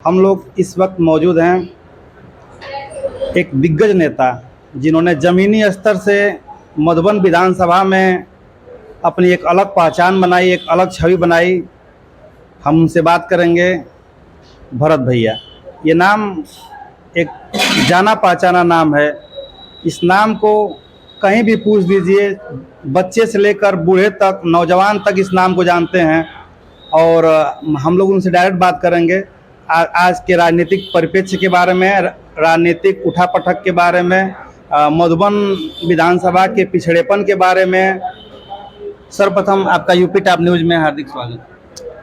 हम लोग इस वक्त मौजूद हैं एक दिग्गज नेता जिन्होंने ज़मीनी स्तर से मधुबन विधानसभा में अपनी एक अलग पहचान बनाई, एक अलग छवि बनाई। हम उनसे बात करेंगे। भरत भैया, ये नाम एक जाना पहचाना नाम है। इस नाम को कहीं भी पूछ दीजिए, बच्चे से लेकर बूढ़े तक, नौजवान तक इस नाम को जानते हैं। और हम लोग उनसे डायरेक्ट बात करेंगे आज के राजनीतिक परिप्रेक्ष्य के बारे में, राजनीतिक उठापटक के बारे में, मधुबन विधानसभा के पिछड़ेपन के बारे में। सर्वप्रथम आपका यूपी टॉप न्यूज़ में हार्दिक स्वागत।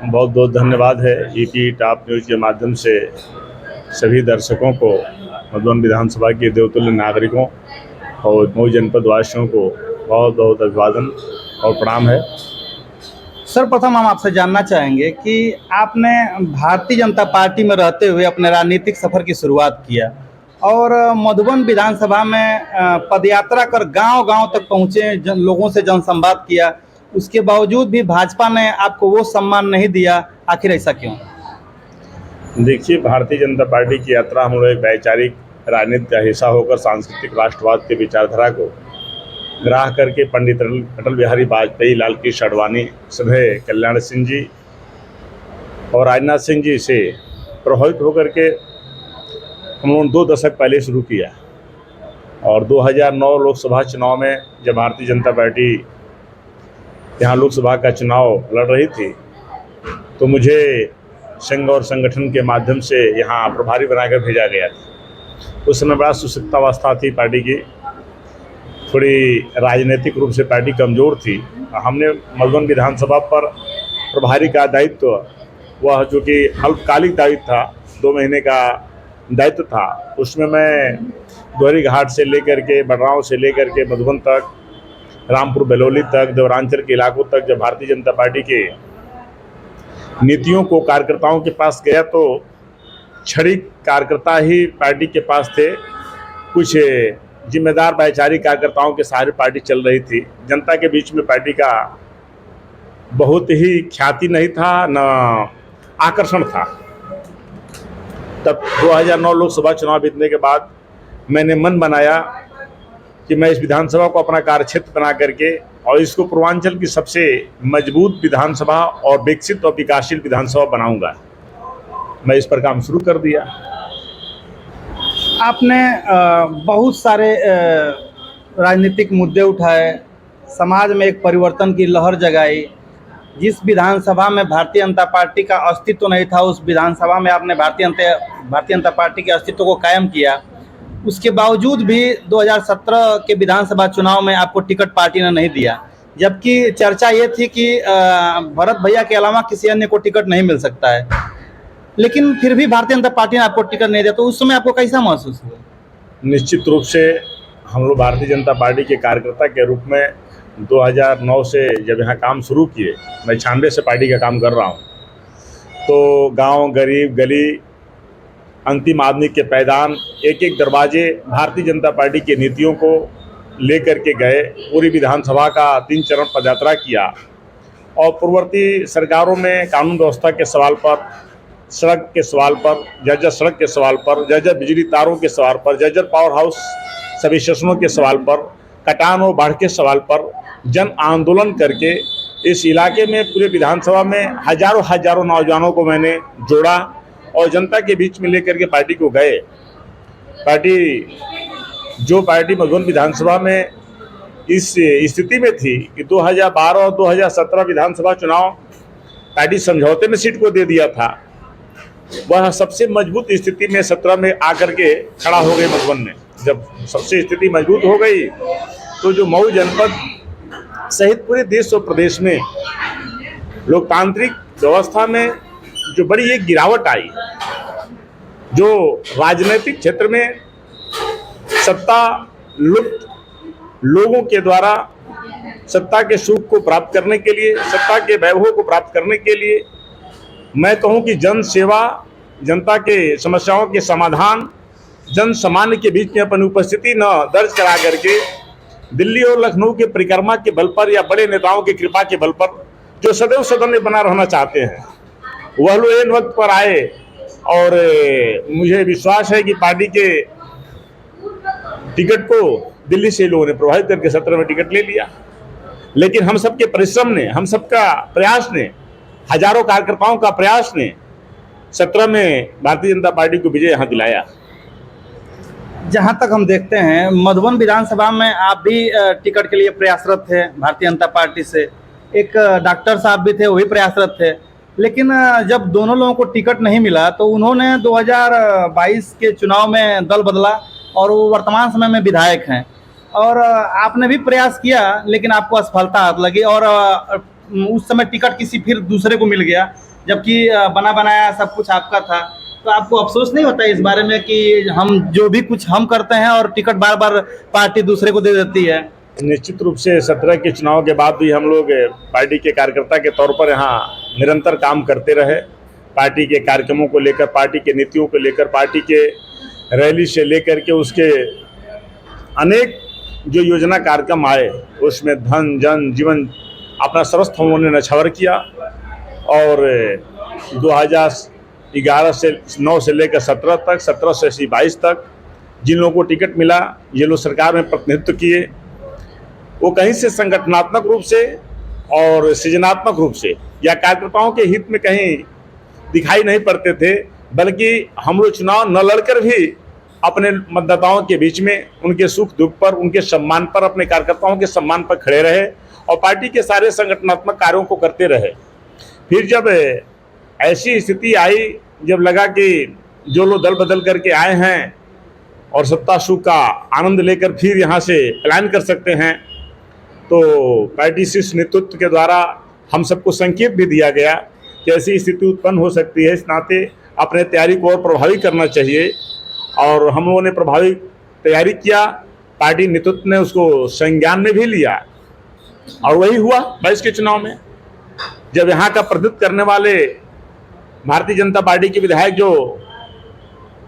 बहुत बहुत धन्यवाद है यूपी टॉप न्यूज़ के माध्यम से सभी दर्शकों को, मधुबन विधानसभा के देवतुल्य नागरिकों और मऊ जनपद वासियों को बहुत बहुत अभिवादन और प्रणाम है। सर्वप्रथम हम आपसे जानना चाहेंगे कि आपने भारतीय जनता पार्टी में रहते हुए अपने राजनीतिक सफ़र की शुरुआत किया और मधुबन विधानसभा में पदयात्रा कर गांव-गांव तक पहुंचे, लोगों से जनसंवाद किया। उसके बावजूद भी भाजपा ने आपको वो सम्मान नहीं दिया, आखिर ऐसा क्यों? देखिए, भारतीय जनता पार्टी की यात्रा हम लोग एक वैचारिक राजनीति का हिस्सा होकर सांस्कृतिक राष्ट्रवाद के विचारधारा को ग्राह करके पंडित अटल बिहारी वाजपेयी, लाल कृष्ण आडवाणी, सभे कल्याण सिंह जी और राजनाथ सिंह जी से प्रभावित होकर के हम लोगों ने 2 दशक पहले शुरू किया। और 2009 लोकसभा चुनाव में जब भारतीय जनता पार्टी यहाँ लोकसभा का चुनाव लड़ रही थी तो मुझे संघ और संगठन के माध्यम से यहाँ प्रभारी बनाकर भेजा गया था। उस समय बड़ा सुसुप्तावस्था थी पार्टी की, थोड़ी राजनीतिक रूप से पार्टी कमज़ोर थी। हमने मधुबन विधानसभा पर प्रभारी का दायित्व, वह जो कि अल्पकालिक दायित्व था, 2 महीने का दायित्व था, उसमें मैं दोहरी घाट से लेकर के, बडरांव से लेकर के मधुबन तक, रामपुर बेलोली तक, देवरांचल के इलाकों तक जब भारतीय जनता पार्टी के नीतियों को कार्यकर्ताओं के पास गया तो क्षणिक कार्यकर्ता ही पार्टी के पास थे। कुछ जिम्मेदार वैचारिक कार्यकर्ताओं के सहारे पार्टी चल रही थी। जनता के बीच में पार्टी का बहुत ही ख्याति नहीं था, न आकर्षण था। तब 2009 लोकसभा चुनाव जीतने के बाद मैंने मन बनाया कि मैं इस विधानसभा को अपना कार्यक्षेत्र बना करके और इसको पूर्वांचल की सबसे मजबूत विधानसभा और विकसित और विकासशील विधानसभा बनाऊंगा। मैं इस पर काम शुरू कर दिया। आपने बहुत सारे राजनीतिक मुद्दे उठाए, समाज में एक परिवर्तन की लहर जगाई। जिस विधानसभा में भारतीय जनता पार्टी का अस्तित्व नहीं था, उस विधानसभा में आपने भारतीय जनता पार्टी के अस्तित्व को कायम किया। उसके बावजूद भी 2017 के विधानसभा चुनाव में आपको टिकट पार्टी ने नहीं दिया, जबकि चर्चा ये थी कि भरत भैया के अलावा किसी अन्य को टिकट नहीं मिल सकता है, लेकिन फिर भी भारतीय जनता पार्टी ने आपको टिकट नहीं दिया। तो उस समय आपको कैसा महसूस हुआ? निश्चित रूप से हम लोग भारतीय जनता पार्टी के कार्यकर्ता के रूप में 2009 से जब यहाँ काम शुरू किए, मैं 96 से पार्टी का काम कर रहा हूँ, तो गांव, गरीब, गली, अंतिम आदमी के पैदान, एक एक दरवाजे भारतीय जनता पार्टी की नीतियों को लेकर के गए। पूरी विधानसभा का 3 चरण पदयात्रा किया और पूर्ववर्ती सरकारों में कानून व्यवस्था के सवाल पर, सड़क के सवाल पर, जर्जर सड़क के सवाल पर, जर्जर बिजली तारों के सवाल पर, जर्जर पावर हाउस सभी स्टेशनों के सवाल पर, कटान और बाढ़ के सवाल पर जन आंदोलन करके इस इलाके में पूरे विधानसभा में हजारों नौजवानों को मैंने जोड़ा और जनता के बीच में लेकर के पार्टी को गए। पार्टी मधुबन विधानसभा में इस स्थिति में थी कि 2012 और 2017 विधानसभा चुनाव पार्टी समझौते में सीट को दे दिया था, वह सबसे मजबूत स्थिति में 17 में आकर के खड़ा हो गई मधुबन में। जब सबसे स्थिति मजबूत हो गई तो जो मऊ जनपद सहित पूरे देश और प्रदेश में लोकतांत्रिक व्यवस्था में जो बड़ी एक गिरावट आई, जो राजनीतिक क्षेत्र में सत्ता लुप्त लोगों के द्वारा सत्ता के सुख को प्राप्त करने के लिए, सत्ता के वैभव को प्राप्त करने के लिए, मैं कहूं कि जन सेवा, जनता के समस्याओं के समाधान, जन सामान्य के बीच में अपनी उपस्थिति न दर्ज करा करके दिल्ली और लखनऊ के परिक्रमा के बल पर या बड़े नेताओं की कृपा के बल पर जो सदैव सदन में बना रहना चाहते हैं, वह लोग इन वक्त पर आए और मुझे विश्वास है कि पार्टी के टिकट को दिल्ली से लोगों ने प्रभावित करके 17 में टिकट ले लिया। लेकिन हम सबके परिश्रम ने, हम सबका प्रयास ने, हजारों कार्यकर्ताओं का प्रयास ने 17 में भारतीय जनता पार्टी को विजय यहाँ दिलाया। जहां तक हम देखते हैं मधुबन विधानसभा में आप भी टिकट के लिए प्रयासरत थे भारतीय जनता पार्टी से, एक डॉक्टर साहब भी थे वो भी प्रयासरत थे, लेकिन जब दोनों लोगों को टिकट नहीं मिला तो उन्होंने 2022 के चुनाव में दल बदला और वो वर्तमान समय में विधायक हैं। और आपने भी प्रयास किया लेकिन आपको असफलता हाथ लगी और उस समय टिकट किसी फिर दूसरे को मिल गया, जबकि बना बनाया सब कुछ आपका था। तो आपको अफसोस नहीं होता इस बारे में कि हम जो भी कुछ हम करते हैं और टिकट बार बार पार्टी दूसरे को दे देती है? निश्चित रूप से 17 के चुनाव के बाद भी हम लोग पार्टी के कार्यकर्ता के तौर पर यहाँ निरंतर काम करते रहे। पार्टी के कार्यक्रमों को लेकर, पार्टी के नीतियों को लेकर, पार्टी के रैली से लेकर के उसके अनेक जो योजना कार्यक्रम आए उसमें धन जन जीवन अपना सर्वस्व हम लोगों ने नछावर किया। और 2011 से 9 से लेकर 17 तक, 17 से 22 तक जिन लोगों को टिकट मिला, ये लोग सरकार में प्रतिनिधित्व किए, वो कहीं से संगठनात्मक रूप से और सृजनात्मक रूप से या कार्यकर्ताओं के हित में कहीं दिखाई नहीं पड़ते थे, बल्कि हम लोग चुनाव न लड़कर भी अपने मतदाताओं के बीच में उनके सुख दुख पर, उनके सम्मान पर, अपने कार्यकर्ताओं के सम्मान पर खड़े रहे और पार्टी के सारे संगठनात्मक कार्यों को करते रहे। फिर जब ऐसी स्थिति आई, जब लगा कि जो लोग दल बदल करके आए हैं और सत्ता सुख का आनंद लेकर फिर यहाँ से प्लान कर सकते हैं, तो पार्टी शीर्ष नेतृत्व के द्वारा हम सबको संकेत भी दिया गया कि ऐसी स्थिति उत्पन्न हो सकती है, इस नाते अपने तैयारी को और प्रभावी करना चाहिए। और हम लोगों ने प्रभावी तैयारी किया, पार्टी नेतृत्व ने उसको संज्ञान में भी लिया और वही हुआ 22 के चुनाव में, जब यहाँ का प्रतिनिधित्व करने वाले भारतीय जनता पार्टी के विधायक, जो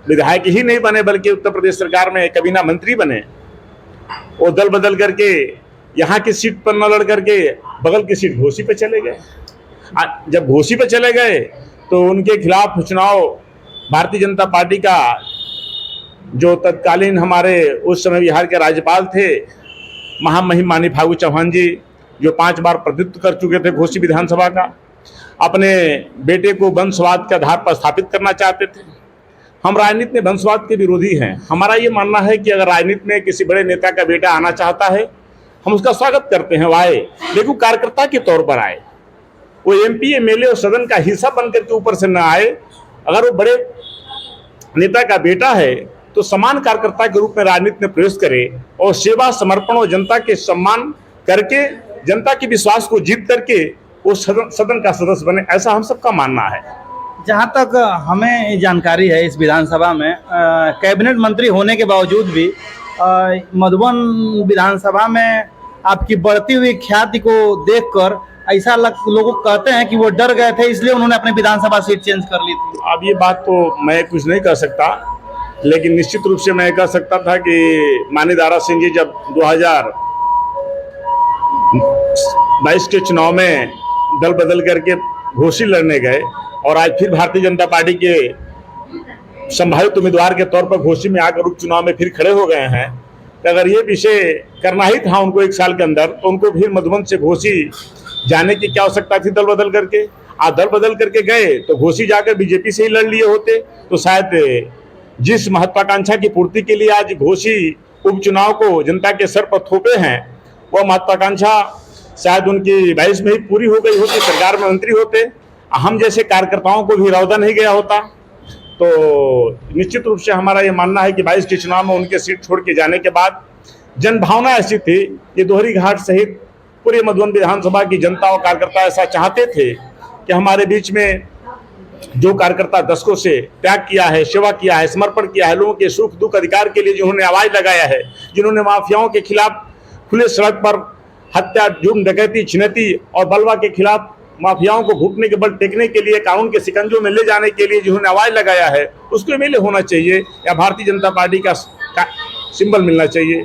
विधायक ही नहीं बने बल्कि उत्तर प्रदेश सरकार में कैबिनेट मंत्री बने, वो दल बदल करके यहाँ की सीट पर न लड़ करके बगल की सीट घोसी पे चले गए। जब घोसी पे चले गए तो उनके खिलाफ चुनाव भारतीय जनता पार्टी का जो तत्कालीन हमारे उस समय बिहार के राज्यपाल थे महामहिम माननीय फागू चौहान जी, जो 5 बार प्रतिनिधित्व कर चुके थे घोसी विधानसभा का, अपने बेटे को वंशवाद के आधार पर स्थापित करना चाहते थे। हम राजनीति में वंशवाद के विरोधी हैं। हमारा ये मानना है कि अगर राजनीति में किसी बड़े नेता का बेटा आना चाहता है, हम उसका स्वागत करते हैं, वो आए, लेकिन कार्यकर्ता के तौर पर आए, वो MP MLA और सदन का हिस्सा बनकर के ऊपर से न आए। अगर वो बड़े नेता का बेटा है तो समान कार्यकर्ता के रूप में राजनीति में प्रवेश करे और सेवा, समर्पण और जनता के सम्मान करके, जनता के विश्वास को जीत करके वो सदन का सदस्य बने, ऐसा हम सबका मानना है। जहाँ तक हमें जानकारी है, इस विधानसभा में कैबिनेट मंत्री होने के बावजूद भी मधुबन विधानसभा में आपकी बढ़ती हुई ख्याति को देखकर ऐसा लोग कहते हैं कि वो डर गए थे, इसलिए उन्होंने अपनी विधानसभा सीट चेंज कर ली थी। अब ये बात तो मैं कुछ नहीं कर सकता, लेकिन निश्चित रूप से मैं कह सकता था कि माननीय दारा सिंह जी जब 2022 के चुनाव में दल बदल करके घोसी लड़ने गए और आज फिर भारतीय जनता पार्टी के संभावित उम्मीदवार के तौर पर घोसी में आकर उपचुनाव में फिर खड़े हो गए हैं, तो अगर ये विषय करना ही था उनको 1 साल के अंदर, तो उनको फिर मधुबन से घोसी जाने की क्या आवश्यकता थी दल बदल करके? आप दल बदल करके गए तो घोसी जाकर बीजेपी से ही लड़ लिए होते, तो शायद जिस महत्वाकांक्षा की पूर्ति के लिए आज घोसी उपचुनाव को जनता के सर पर थोपे हैं, वह महत्वाकांक्षा शायद उनकी 22 में ही पूरी हो गई होती, सरकार में मंत्री होते, हम जैसे कार्यकर्ताओं को भी रौदा नहीं गया होता। तो निश्चित रूप से हमारा ये मानना है कि 22 के चुनाव में उनके सीट छोड़ के जाने के बाद जनभावना ऐसी थी कि दोहरी घाट सहित पूरे मधुबन विधानसभा की जनता और कार्यकर्ता ऐसा चाहते थे कि हमारे बीच में जो कार्यकर्ता दशकों से त्याग किया है, सेवा किया है, समर्पण किया है, लोगों के सुख दुख अधिकार के लिए जिन्होंने आवाज लगाया है, जिन्होंने माफियाओं के खिलाफ खुले सड़क पर हत्या, जुर्म, डकैती, छिनैती और बलवा के खिलाफ माफियाओं को घुटने के बल टेकने के लिए, कानून के शिकंजों में ले जाने के लिए जिन्होंने आवाज लगाया है, उसको MLA होना चाहिए या भारतीय जनता पार्टी का सिंबल मिलना चाहिए।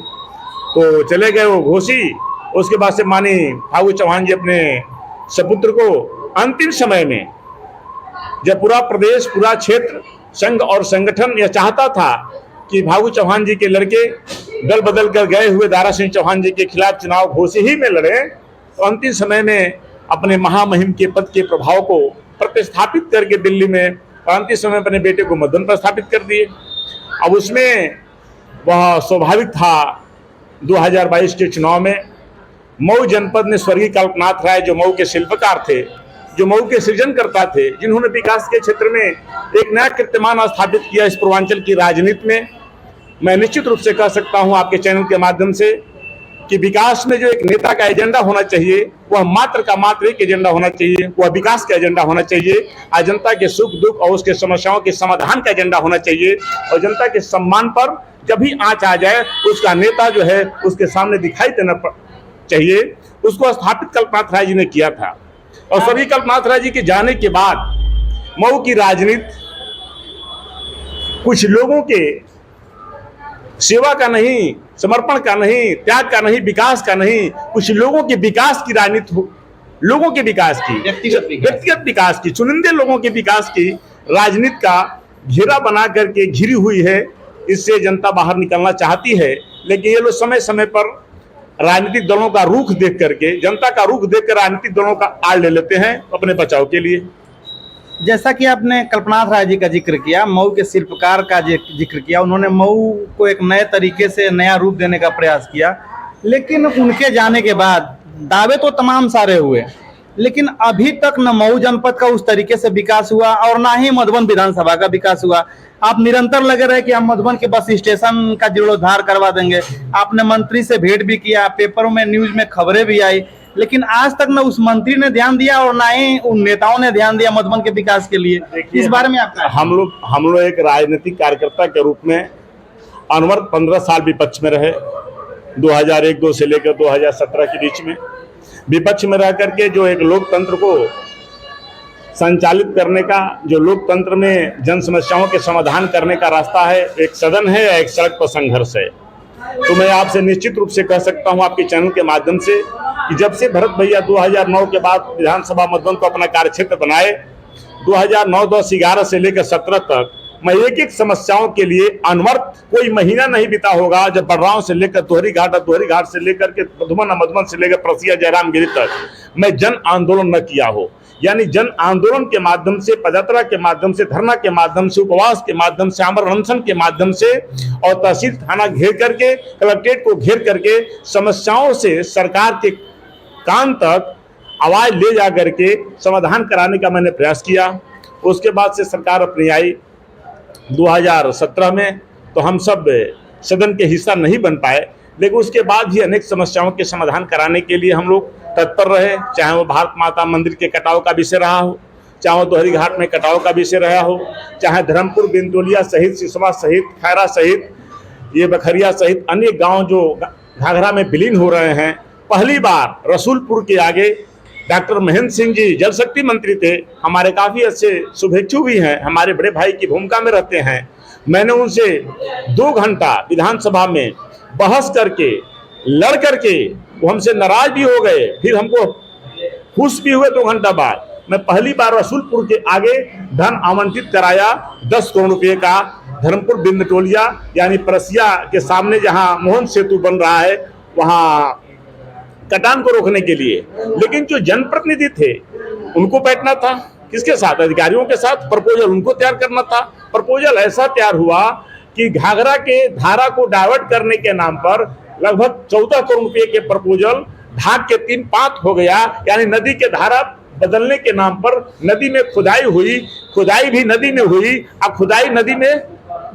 तो चले गए वो घोसी। उसके बाद से माननीय फागू चौहान जी अपने सपुत्र को अंतिम समय में, जब पूरा प्रदेश, पूरा क्षेत्र संघ और संगठन यह चाहता था कि फागू चौहान जी के लड़के दल बदल कर गए हुए दारा सिंह चौहान जी के खिलाफ चुनाव घोषी ही में लड़े, तो अंतिम समय में अपने महामहिम के पद के प्रभाव को प्रतिस्थापित करके दिल्ली में अंतिम समय अपने बेटे को मदन पर स्थापित कर दिए। अब उसमें वह स्वाभाविक था 2022 के चुनाव में मऊ जनपद में स्वर्गीय कल्पनाथ राय जो मऊ के शिल्पकार थे, जो मऊ के सृजनकर्ता थे, जिन्होंने विकास के क्षेत्र में एक नया कीर्तिमान स्थापित किया इस पूर्वांचल की राजनीति में, मैं निश्चित रूप से कह सकता हूं आपके चैनल के माध्यम से कि विकास में जो एक नेता का एजेंडा होना चाहिए वह मात्र का मात्र एक एजेंडा होना चाहिए, वह विकास का एजेंडा होना चाहिए, आज जनता के सुख दुख और उसके समस्याओं के समाधान का एजेंडा होना चाहिए, और जनता के सम्मान पर जब भी आंच आ जाए उसका नेता जो है उसके सामने दिखाई देना चाहिए। उसको स्थापित कल्पनाथ राय जी ने किया था, और सभी कल्पनाथ राय जी के जाने के बाद मऊ की राजनीति कुछ लोगों के सेवा का नहीं, समर्पण का नहीं, त्याग का नहीं, विकास का नहीं, कुछ लोगों के विकास की राजनीति, लोगों के विकास की, व्यक्तिगत विकास की, चुनिंदे लोगों के विकास की राजनीति का घेरा बना करके घिरी हुई है। इससे जनता बाहर निकलना चाहती है, लेकिन ये लोग समय समय पर राजनीतिक दलों का रुख देख करके, जनता का रुख देखकर राजनीतिक दलों का आड़ ले लेते हैं अपने बचाव के लिए। जैसा कि आपने कल्पनाथ राय जी का जिक्र किया, मऊ के शिल्पकार का जिक्र किया, उन्होंने मऊ को एक नए तरीके से नया रूप देने का प्रयास किया, लेकिन उनके जाने के बाद दावे तो तमाम सारे हुए, लेकिन अभी तक न मऊ जनपद का उस तरीके से विकास हुआ और ना ही मधुबन विधानसभा का विकास हुआ। आप निरंतर लगे रहे कि हम मधुबन के बस स्टेशन का जीर्णोद्धार करवा देंगे, आपने मंत्री से भेंट भी किया, पेपरों में न्यूज में खबरें भी आई, लेकिन आज तक न उस मंत्री ने ध्यान दिया और ना ही उन नेताओं ने ध्यान दिया मधुबन के विकास के लिए। इस बारे में आपका? हम लोग एक राजनीतिक कार्यकर्ता के रूप में अनवरत 15 साल विपक्ष में रहे, 2001-2 से लेकर 2017 के बीच में विपक्ष में रह करके जो एक लोकतंत्र को संचालित करने का, जो लोकतंत्र में जन समस्याओं के समाधान करने का रास्ता है, एक सदन है या एक सड़क पर संघर्ष है। तो मैं आपसे निश्चित रूप से कह सकता हूं आपके चैनल के माध्यम से कि जब से भरत भैया 2009 के बाद विधानसभा मधुबन को अपना कार्यक्षेत्र बनाए, 2009, 10, 11 से लेकर 17 तक मैं एक एक समस्याओं के लिए अनवरत, कोई महीना नहीं बीता होगा जब बर्राव से लेकर दोहरी घाट और दोहरी घाट से लेकर के मधुबन से लेकर प्रसिया जयरामगिरी तक मैं जन आंदोलन न किया हो। यानी जन आंदोलन के माध्यम से, पदयात्रा के माध्यम से, धरना के माध्यम से, उपवास के माध्यम से, आमरण अनशन के माध्यम से और तहसील थाना घेर करके, कलेक्ट्रेट को घेर करके समस्याओं से सरकार के कान तक आवाज ले जा करके समाधान कराने का मैंने प्रयास किया। उसके बाद से सरकार अपनी आई 2017 में, तो हम सब सदन के हिस्सा नहीं बन पाए, लेकिन उसके बाद भी अनेक समस्याओं के समाधान कराने के लिए हम लोग तत्पर रहे, चाहे वो भारत माता मंदिर के कटाव का विषय रहा हो, चाहे वो दोहरी घाट में कटाव का विषय रहा हो, चाहे धर्मपुर, बिंदोलिया सहित, सिसवा सहित, खैरा सहित, ये बखरिया सहित अनेक गांव जो घाघरा में विलीन हो रहे हैं। पहली बार रसूलपुर के आगे डॉक्टर महेंद्र सिंह जी जल शक्ति मंत्री थे, हमारे काफ़ी अच्छे शुभेच्छु भी हैं, हमारे बड़े भाई की भूमिका में रहते हैं। मैंने उनसे 2 घंटा विधानसभा में बहस करके, लड़ करके, वो हमसे नाराज भी हो गए, फिर हमको खुश भी हुए। 2 घंटा बाद मैं पहली बार रसूलपुर के आगे धन आवंटित कराया 10 करोड़ रुपये का, धर्मपुर बिंदटोलिया यानी परसिया के सामने जहाँ मोहन सेतु बन रहा है वहाँ कटान को रोकने के लिए। लेकिन जो जनप्रतिनिधि थे उनको बैठना था किसके साथ? अधिकारियों के साथ। प्रपोजल उनको तैयार करना था। प्रपोजल ऐसा तैयार हुआ कि घाघरा के धारा को डाइवर्ट करने के नाम पर लगभग 14 करोड़ रुपए के प्रपोजल ढाक के 3 पात हो गया। यानी नदी के धारा बदलने के नाम पर नदी में खुदाई हुई, खुदाई भी नदी में हुई और खुदाई नदी में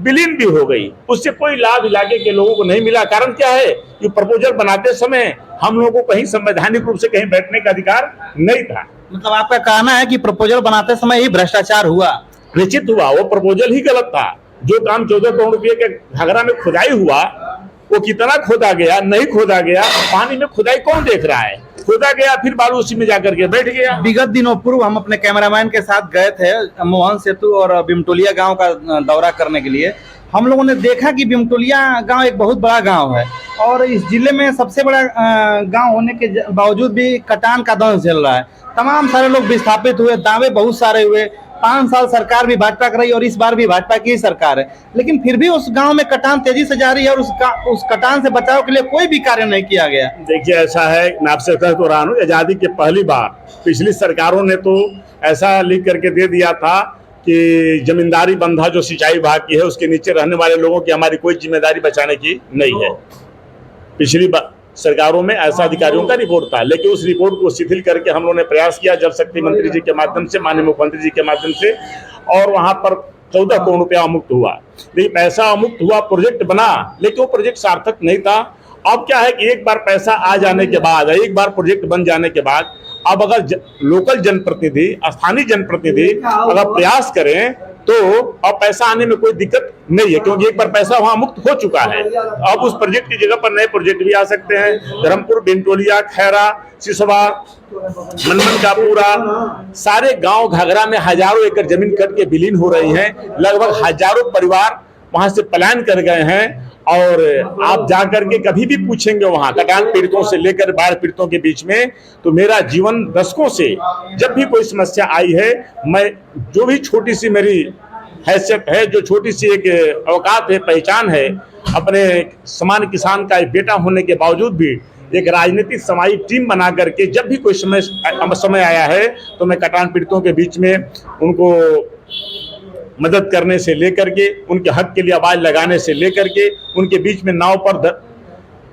विलीन भी हो गई। उससे कोई लाभ इलाके के लोगों को नहीं मिला। कारण क्या है कि प्रपोजल बनाते समय हम लोगों को कहीं संवैधानिक रूप से कहीं बैठने का अधिकार नहीं था। मतलब आपका कहना है कि प्रपोजल बनाते समय ही भ्रष्टाचार हुआ? निश्चित हुआ, वो प्रपोजल ही गलत था। जो काम 14 करोड़ रुपए के घाघरा में खुदाई हुआ वो कितना खोदा गया, नहीं खोदा गया, पानी में खुदाई कौन देख रहा है? खोदा गया, फिर बालू उसी में जाकर के बैठ गया। विगत दिनों पूर्व हम अपने कैमरामैन के साथ गए थे मोहन सेतु और बिमटोलिया गांव का दौरा करने के लिए। हम लोगों ने देखा कि बिमटोलिया गांव एक बहुत बड़ा गांव है और इस जिले में सबसे बड़ा गांव होने के बावजूद भी कटान का दंश झेल रहा है। तमाम सारे लोग विस्थापित हुए, दावे बहुत सारे हुए, 5 साल सरकार भी भाजपा कर रही है और इस बार भी भाजपा की ही सरकार है, लेकिन फिर भी उस गांव में कटान तेजी से जारी है और उस कटान से बचाव के लिए कोई भी कार्य नहीं किया गया। देखिए, ऐसा है, मैं आपसे कह तो रहा हूँ, आज़ादी के पहली बार पिछली सरकारों ने तो ऐसा लिख करके दे दिया था कि जमींदारी बंधा जो सिंचाई विभाग की है उसके नीचे रहने वाले लोगों की हमारी कोई जिम्मेदारी बचाने की नहीं है। पिछली सरकारों में ऐसा अधिकारियों का रिपोर्ट था, लेकिन उस रिपोर्ट को शिथिल करके हम लोगों ने प्रयास किया जल शक्ति मंत्री जी के माध्यम से, माननीय मुख्यमंत्री जी के माध्यम से, और वहां पर 14 करोड़ रुपया मुक्त हुआ। लेकिन पैसा मुक्त हुआ, प्रोजेक्ट बना, लेकिन वो प्रोजेक्ट सार्थक नहीं था। अब क्या है कि एक बार पैसा आ जाने के बाद, एक बार प्रोजेक्ट बन जाने के बाद, अब अगर लोकल जनप्रतिनिधि, स्थानीय जनप्रतिनिधि अगर प्रयास करें तो अब पैसा आने में कोई दिक्कत नहीं है, क्योंकि एक बार पैसा वहां मुक्त हो चुका है। अब उस प्रोजेक्ट की जगह पर नए प्रोजेक्ट भी आ सकते हैं। धर्मपुर, बिंटोलिया, खैरा, सिसवा, मनमन का पूरा, सारे गांव घाघरा में हजारों एकड़ जमीन कट के विलीन हो रही हैं। लगभग हजारों परिवार वहां से पलायन कर गए हैं। और आप जाकर के कभी भी पूछेंगे वहां कटान पीड़ितों से लेकर बाढ़ पीड़ितों के बीच में, तो मेरा जीवन दशकों से जब भी कोई समस्या आई है, मैं जो भी छोटी सी मेरी हैसियत है, जो छोटी सी एक औकात है, पहचान है, अपने सामान्य किसान का एक बेटा होने के बावजूद भी एक राजनीतिक सामाजिक टीम बना करके जब भी कोई समय आया है तो मैं कटान पीड़ितों के बीच में उनको मदद करने से लेकर के, उनके हक के लिए आवाज लगाने से लेकर के, उनके बीच में नाव पर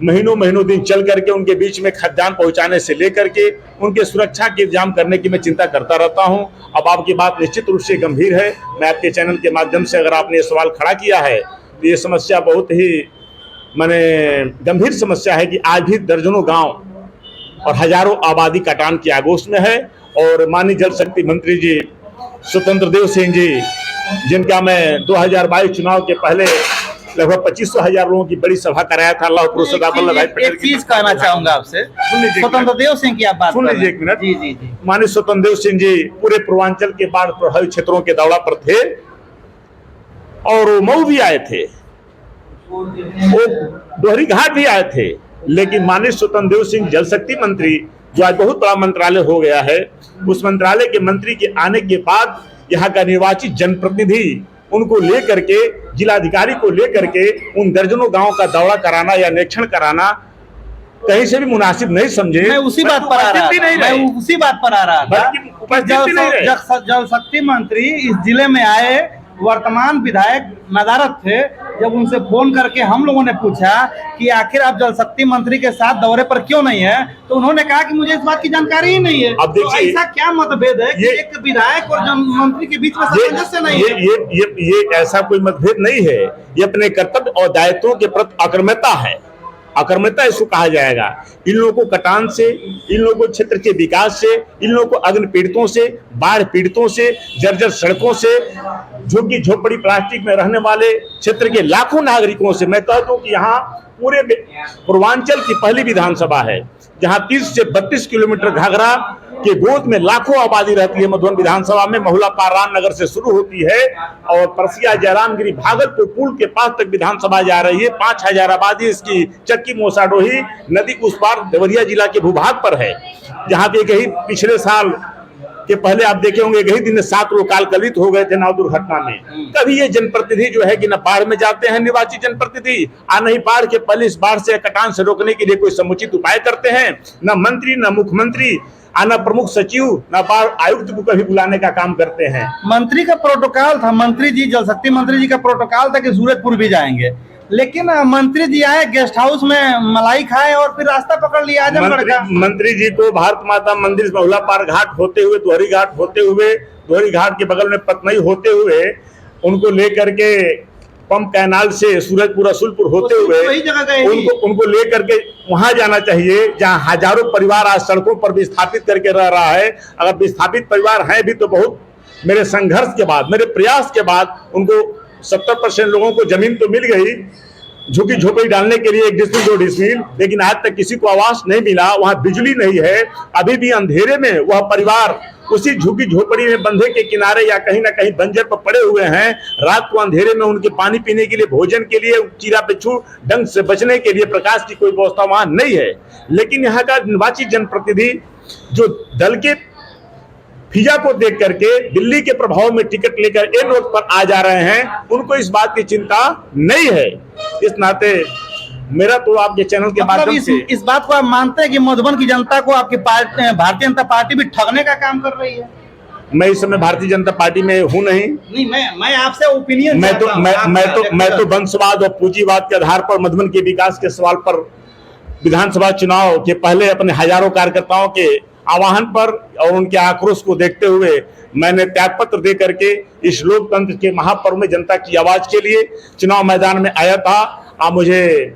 महीनों दिन चल करके उनके बीच में खाद्यान्न पहुंचाने से लेकर के उनके सुरक्षा के इंतजाम करने की मैं चिंता करता रहता हूं। अब आपकी बात निश्चित रूप से गंभीर है। मैं आपके चैनल के माध्यम से, अगर आपने ये सवाल खड़ा किया है तो ये समस्या बहुत ही गंभीर समस्या है कि आज भी दर्जनों गाँव और हजारों आबादी कटान की आगोश में है। और माननीय जल शक्ति मंत्री जी स्वतंत्र देव सिंह जी, जिनका मैं 2022 चुनाव के पहले लगभग 25,000 लोगों की बड़ी सभा कराया था अल्लाह सरदार वल्लभ भाई पटेल। एक चीज कहना चाहूंगा आपसे, स्वतंत्र देव सिंह की आप बात सुन लीजिए एक मिनट। जी जी जी। माननीय स्वतंत्र देव सिंह जी पूरे पूर्वांचल के बाढ़ प्रभावित क्षेत्रों के दौरा पर थे और मऊ भी आए थे, वो दोहरी घाट भी आए थे। लेकिन माननीय स्वतंत्र देव सिंह जल शक्ति मंत्री, जो आज बहुत बड़ा मंत्रालय हो गया है, उस मंत्रालय के मंत्री के आने के बाद यहाँ का निर्वाचित जनप्रतिनिधि उनको लेकर के, जिलाधिकारी को लेकर के उन दर्जनों गांव का दौरा कराना या निरीक्षण कराना कहीं से भी मुनासिब नहीं समझे। मैं उसी बात पर आ रहा था। जल शक्ति मंत्री इस जिले में आए, वर्तमान विधायक नदारत थे। जब उनसे फोन करके हम लोगों ने पूछा कि आखिर आप जल शक्ति मंत्री के साथ दौरे पर क्यों नहीं है, तो उन्होंने कहा कि मुझे इस बात की जानकारी ही नहीं है। अब देखिए, ऐसा क्या मतभेद है कि एक विधायक और मंत्री के बीच में सामंजस्य नहीं है? ये ऐसा कोई मतभेद नहीं है, ये अपने कर्तव्य और दायित्वों के प्रति अकर्मता है। अकर्मता इसको कहा जाएगा। इन लोगों को कटान से, इन लोगों को क्षेत्र के विकास से, इन लोगों को अग्नि पीड़ितों से, बाढ़ पीड़ितों से, जर्जर सड़कों से, झुग्गी झोपड़ी प्लास्टिक में रहने वाले क्षेत्र के लाखों नागरिकों से, मैं कहता हूं कि यहाँ पूरे पूर्वांचल की पहली विधानसभा है जहां 30 से 32 किलोमीटर घाघरा के गोद में लाखों आबादी रहती है। मधुबन विधानसभा में महुला पार रामनगर से शुरू होती है और परसिया जयरामगिरी भागलपुर पुल के पास तक विधानसभा जा रही है। 5,000 आबादी इसकी चक्की मोसाडोही नदी उस पार देवरिया जिला के भूभाग पर है, जहां पे कहीं पिछले साल के पहले आप देखे होंगे यही दिन 7 लोग कालकलित हो गए थे नाव दुर्घटना में। कभी ये जनप्रतिनिधि जो है कि न बाढ़ में जाते हैं निर्वाचित जनप्रतिनिधि, नहीं बाढ़ के पहले इस बाढ़ से कटान से रोकने के लिए कोई समुचित उपाय करते हैं, न मंत्री, न मुख्यमंत्री, न प्रमुख सचिव, न बाढ़ आयुक्त को कभी बुलाने का काम करते हैं। मंत्री का प्रोटोकॉल था, मंत्री जी, जल शक्ति मंत्री जी का प्रोटोकॉल था कि सूरजपुर भी जाएंगे, लेकिन मंत्री जी आए, गेस्ट हाउस में मलाई खाए और फिर रास्ता पकड़ लिया आजमगढ़ का। मंत्री जी को भारत माता मंदिर महुला पार घाट होते हुए, दोहरी घाट होते हुए, दोहरी घाट के बगल में पतनई होते हुए, उनको लेकर के पंप कैनाल से सूरजपुर रसूलपुर होते हुए उनको लेकर के वहां जाना चाहिए जहां हजारों परिवार आज सड़कों पर विस्थापित करके रह रहा है। अगर विस्थापित परिवार हैं भी तो बहुत मेरे संघर्ष के बाद, मेरे प्रयास के बाद उनको 70% लोगों को जमीन तो मिल गई झुग्गी झोपड़ी डालने के लिए 1 डिसमिल 2 डिसमिल, लेकिन आज तक किसी को आवास नहीं मिला, वहां बिजली नहीं है। अभी भी अंधेरे में वह परिवार उसी झुग्गी झोपड़ी में बंधे के किनारे या कहीं ना कहीं बंजर पर पड़े हुए हैं। रात को अंधेरे में उनके पानी पीने के लिए, भोजन के लिए, चीरा बिच्छू डंक से बचने के लिए प्रकाश की कोई व्यवस्था वहां नहीं है। लेकिन यहाँ का निर्वाचित जनप्रतिनिधि जो दल के फिजा को देख करके दिल्ली के प्रभाव में टिकट लेकर इन रोड पर आ जा रहे हैं, उनको इस बात की चिंता नहीं है। इस नाते मेरा तो आपके चैनल के मतलब माध्यम से इस बात को आप मानते हैं कि मधुबन की जनता को आपकी पार्टी, भारतीय जनता पार्टी भी ठगने का काम कर रही है? मैं इस समय भारतीय जनता पार्टी में हूं नहीं। मैं आपसे ओपिनियन मैं तो वंशवाद और पूंजीवाद के आधार पर मधुबन के विकास के सवाल पर विधानसभा चुनाव के पहले अपने हजारों कार्यकर्ताओं के आह्वान पर और उनके आक्रोश को देखते हुए मैंने त्यागपत्र दे करके इस लोकतंत्र के महापर्व में जनता की आवाज के लिए चुनाव मैदान में आया था। अब मुझे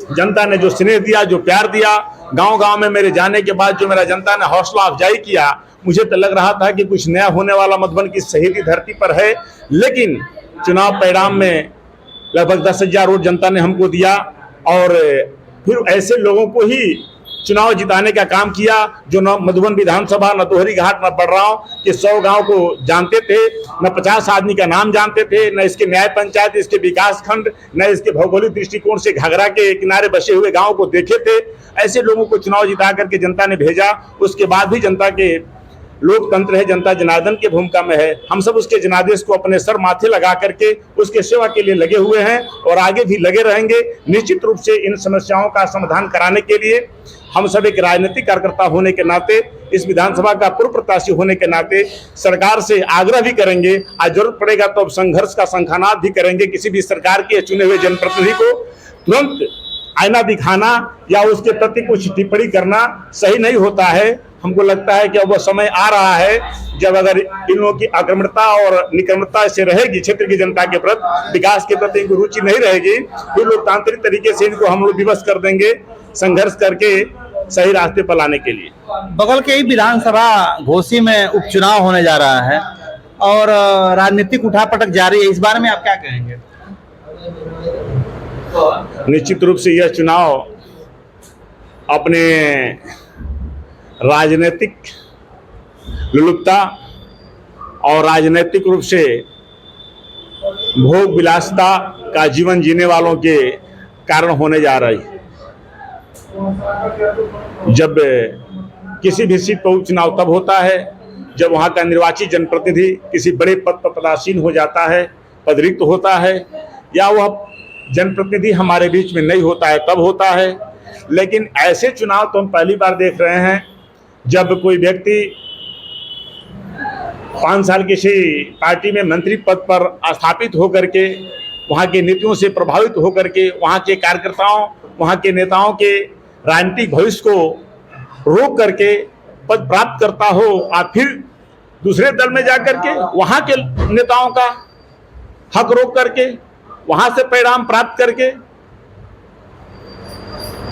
जनता ने जो स्नेह दिया, जो प्यार दिया, गांव-गांव में मेरे जाने के बाद जो मेरा जनता ने हौसला अफजाई किया, मुझे तो लग रहा था कि कुछ नया होने वाला मधुबन की शहीदी धरती पर है। लेकिन चुनाव परिणाम में लगभग 10,000 वोट जनता ने हमको दिया और फिर ऐसे लोगों को ही चुनाव जिताने का काम किया जो न मधुबन विधानसभा, न दोहरी घाट, न बड़राव के 100 गांव को जानते थे, न 50 आदमी का नाम जानते थे, न इसके न्याय पंचायत, इसके विकास खंड, न इसके भौगोलिक दृष्टिकोण से घाघरा के किनारे बसे हुए गांव को देखे थे। ऐसे लोगों को चुनाव जिता करके जनता ने भेजा। उसके बाद भी जनता के लोकतंत्र है, जनता जनार्दन की भूमिका में है। हम सब उसके जनादेश को अपने सर माथे लगा करके उसके सेवा के लिए लगे हुए हैं और आगे भी लगे रहेंगे। निश्चित रूप से इन समस्याओं का समाधान कराने के लिए हम सब एक राजनीतिक कार्यकर्ता होने के नाते, इस विधानसभा का पूर्व प्रत्याशी होने के नाते सरकार से आग्रह भी करेंगे। आज जरूरत पड़ेगा तो संघर्ष का शंखानाद भी करेंगे। किसी भी सरकार के चुने हुए जनप्रतिनिधि को तुरंत आईना दिखाना या उसके प्रति कुछ टिप्पणी करना सही नहीं होता है। हमको लगता है कि अब वह समय आ रहा है जब अगर इन लोगों की आक्रमणता और निकर्मता से रहेगी, क्षेत्र की जनता के प्रति, विकास के प्रति इनको रुचि नहीं रहेगी, तो लोकतांत्रिक तरीके से इनको हम लोग विवश कर देंगे, संघर्ष करके सही रास्ते पर लाने के लिए। बगल के ही विधानसभा घोसी में उपचुनाव होने जा रहा है और राजनीतिक उठापटक जारी है, इस बारे में आप क्या कहेंगे? निश्चित रूप से यह चुनाव अपने राजनीतिक लुलुपता और राजनीतिक रूप से भोग विलासिता का जीवन जीने वालों के कारण होने जा रही है। जब किसी भी सीट पर उपचुनाव तब होता है जब वहाँ का निर्वाचित जनप्रतिनिधि किसी बड़े पद पर पदासीन हो जाता है, पदरिक्त होता है, या वह जनप्रतिनिधि हमारे बीच में नहीं होता है तब होता है। लेकिन ऐसे चुनाव तो हम पहली बार देख रहे हैं जब कोई व्यक्ति 5 साल किसी पार्टी में मंत्री पद पर स्थापित होकर के वहाँ की नीतियों से प्रभावित होकर के वहाँ के कार्यकर्ताओं, वहाँ के नेताओं के राजनीतिक भविष्य को रोक करके पद प्राप्त करता हो और फिर दूसरे दल में जाकर के वहाँ के नेताओं का हक रोक करके वहाँ से परिणाम प्राप्त करके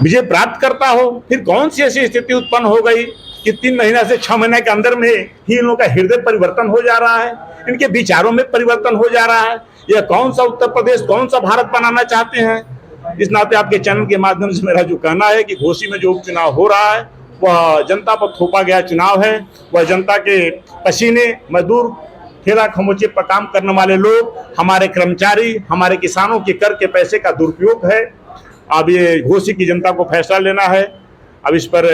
विजय प्राप्त करता हो, फिर कौन सी ऐसी स्थिति उत्पन्न हो गई कि 3 महीना से 6 महीने के अंदर में ही इन लोगों का हृदय परिवर्तन हो जा रहा है, इनके विचारों में परिवर्तन हो जा रहा है। यह कौन सा उत्तर प्रदेश, कौन सा भारत बनाना चाहते हैं? इस नाते आपके चैनल के माध्यम से मेरा जो कहना है कि घोसी में जो उपचुनाव हो रहा है वह जनता पर थोपा गया चुनाव है। वह जनता के पसीने, मजदूर, ठेला खमोचे पर काम करने वाले लोग, हमारे कर्मचारी, हमारे किसानों के कर के पैसे का दुरुपयोग है। अब ये घोसी की जनता को फैसला लेना है। अब इस पर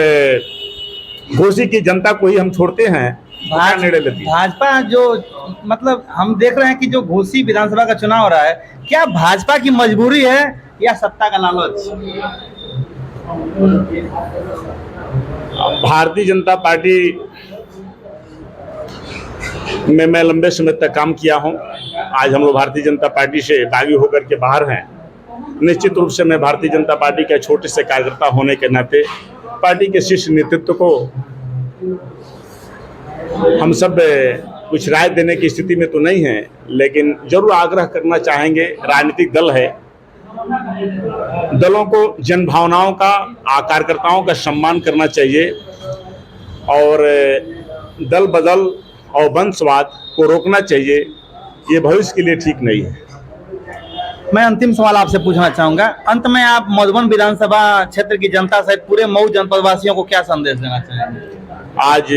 घोसी की जनता को ही हम छोड़ते हैं, निर्णय लेती है भाजपा। जो मतलब हम देख रहे हैं कि जो घोसी विधानसभा का चुनाव हो रहा है, क्या भाजपा की मजबूरी है या सत्ता का लालच? भारतीय जनता पार्टी में मैं लंबे समय तक काम किया हूं। आज हम लोग भारतीय जनता पार्टी से बागी होकर के बाहर हैं। निश्चित रूप से मैं भारतीय जनता पार्टी का छोटे से कार्यकर्ता होने के नाते पार्टी के शीर्ष नेतृत्व को हम सब कुछ राय देने की स्थिति में तो नहीं है, लेकिन जरूर आग्रह करना चाहेंगे। राजनीतिक दल है, दलों को जन भावनाओं का, कार्यकर्ताओं का सम्मान करना चाहिए और दल बदल और वंशवाद को रोकना चाहिए। ये भविष्य के लिए ठीक नहीं है। मैं अंतिम सवाल आपसे पूछना चाहूंगा, अंत में आप मधुबन विधानसभा क्षेत्र की जनता सहित पूरे मऊ जनपद वासियों को क्या संदेश देना चाहेंगे? आज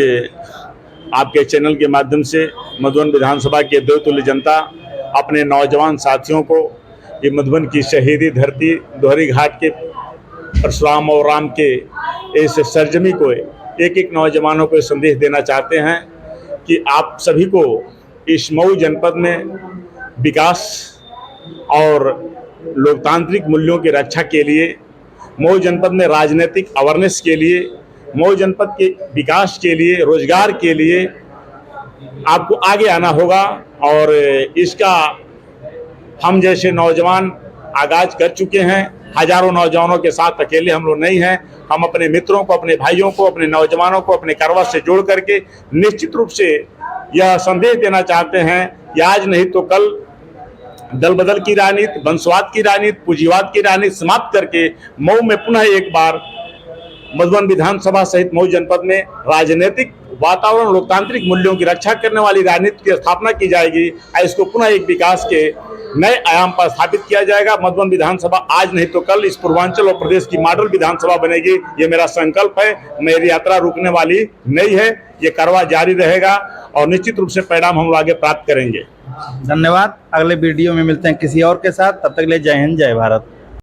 आपके चैनल के माध्यम से मधुबन विधानसभा के देवतुल्य जनता अपने नौजवान साथियों को ये मधुबन की शहीदी धरती दोहरी घाट के परशुराम और राम के इस सरजमी को एक एक नौजवानों को संदेश देना चाहते हैं कि आप सभी को इस मऊ जनपद में विकास और लोकतांत्रिक मूल्यों की रक्षा के लिए, मऊ जनपद में राजनीतिक अवेयरनेस के लिए, मऊ जनपद के विकास के लिए, रोजगार के लिए आपको आगे आना होगा। और इसका हम जैसे नौजवान आगाज कर चुके हैं। हजारों नौजवानों के साथ अकेले हम लोग नहीं हैं। हम अपने मित्रों को, अपने भाइयों को, अपने नौजवानों को अपने करवा से जोड़ करके निश्चित रूप से यह संदेश देना चाहते हैं कि आज नहीं तो कल दल बदल की राजनीति, वंशवाद की राजनीति, पूंजीवाद की राजनीति समाप्त करके मऊ में पुनः एक बार मधुबन विधानसभा सहित मऊ जनपद में राजनीतिक वातावरण, लोकतांत्रिक मूल्यों की रक्षा करने वाली राजनीति की स्थापना की जाएगी और इसको पुनः एक विकास के नए आयाम पर स्थापित किया जाएगा। मधुबन विधानसभा आज नहीं तो कल इस पूर्वांचल और प्रदेश की मॉडल विधानसभा बनेगी। ये मेरा संकल्प है। मेरी यात्रा रुकने वाली नहीं है। ये करवा जारी रहेगा और निश्चित रूप से परिणाम हम लोग आगे प्राप्त करेंगे। धन्यवाद। अगले वीडियो में मिलते हैं किसी और के साथ। तब तक के लिए जय हिंद, जय भारत।